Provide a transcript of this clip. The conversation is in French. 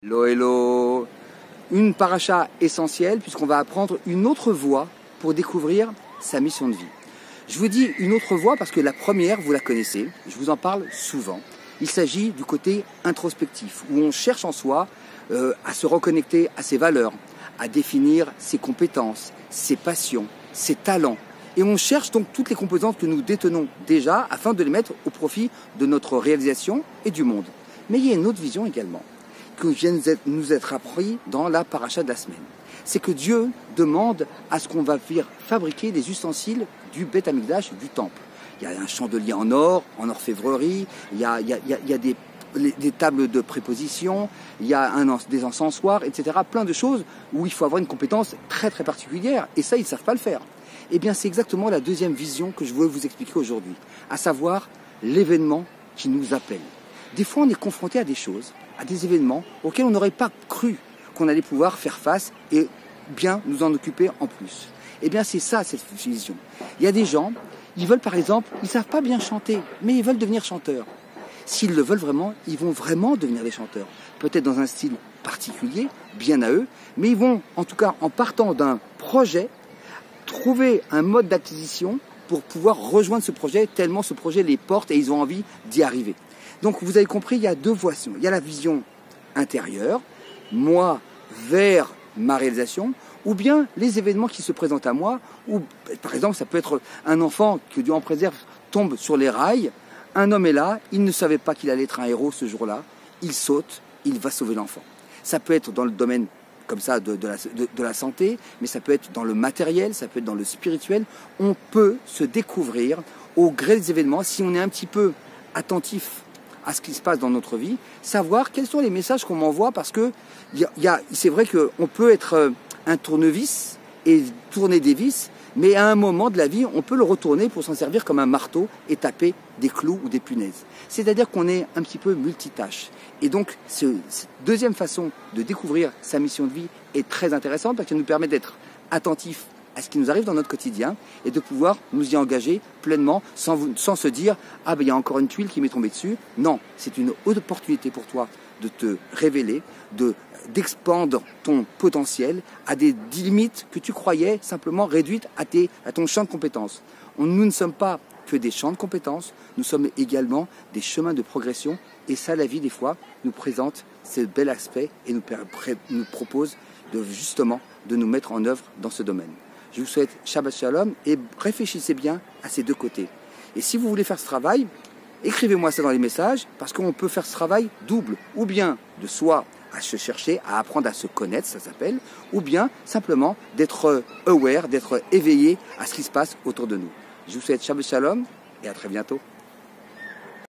Hello, hello. Une paracha essentielle puisqu'on va apprendre une autre voie pour découvrir sa mission de vie. Je vous dis une autre voie parce que la première, vous la connaissez, je vous en parle souvent. Il s'agit du côté introspectif, où on cherche en soi à se reconnecter à ses valeurs, à définir ses compétences, ses passions, ses talents. Et on cherche donc toutes les composantes que nous détenons déjà afin de les mettre au profit de notre réalisation et du monde. Mais il y a une autre vision également, que vient nous être appris dans la paracha de la semaine. C'est que Dieu demande à ce qu'on va fabriquer des ustensiles du Beth Amikdash, du temple. Il y a un chandelier en orfèvrerie, il y a des tables de préposition, il y a des encensoirs, etc. Plein de choses où il faut avoir une compétence très très particulière. Et ça, ils ne savent pas le faire. Eh bien, c'est exactement la deuxième vision que je veux vous expliquer aujourd'hui, à savoir l'événement qui nous appelle. Des fois, on est confronté à des choses, à des événements auxquels on n'aurait pas cru qu'on allait pouvoir faire face et bien nous en occuper en plus. Eh bien, c'est ça, cette vision. Il y a des gens, ils veulent par exemple, ils ne savent pas bien chanter, mais ils veulent devenir chanteurs. S'ils le veulent vraiment, ils vont vraiment devenir des chanteurs. Peut-être dans un style particulier, bien à eux, mais ils vont, en tout cas, en partant d'un projet, trouver un mode d'acquisition pour pouvoir rejoindre ce projet, tellement ce projet les porte et ils ont envie d'y arriver. Donc vous avez compris, il y a deux voies. Il y a la vision intérieure, moi vers ma réalisation, ou bien les événements qui se présentent à moi, ou par exemple ça peut être un enfant que Dieu en préserve tombe sur les rails, un homme est là, il ne savait pas qu'il allait être un héros ce jour-là, il saute, il va sauver l'enfant. Ça peut être dans le domaine comme ça de la santé, mais ça peut être dans le matériel, ça peut être dans le spirituel. On peut se découvrir au gré des événements si on est un petit peu attentif à ce qui se passe dans notre vie, savoir quels sont les messages qu'on m'envoie, parce que c'est vrai qu'on peut être un tournevis et tourner des vis, mais à un moment de la vie, on peut le retourner pour s'en servir comme un marteau et taper des clous ou des punaises. C'est-à-dire qu'on est un petit peu multitâche. Et donc, cette deuxième façon de découvrir sa mission de vie est très intéressante parce qu'elle nous permet d'être attentifs à ce qui nous arrive dans notre quotidien et de pouvoir nous y engager pleinement sans se dire « Ah ben il y a encore une tuile qui m'est tombée dessus ». Non, c'est une haute opportunité pour toi de te révéler, d'expandre ton potentiel à des limites que tu croyais simplement réduites à ton champ de compétences. Nous ne sommes pas que des champs de compétences, nous sommes également des chemins de progression et ça, la vie, des fois, nous présente ce bel aspect et nous propose justement de nous mettre en œuvre dans ce domaine. Je vous souhaite Shabbat Shalom et réfléchissez bien à ces deux côtés. Et si vous voulez faire ce travail, écrivez-moi ça dans les messages parce qu'on peut faire ce travail double, ou bien de soi à se chercher, à apprendre à se connaître, ça s'appelle, ou bien simplement d'être aware, d'être éveillé à ce qui se passe autour de nous. Je vous souhaite Shabbat Shalom et à très bientôt.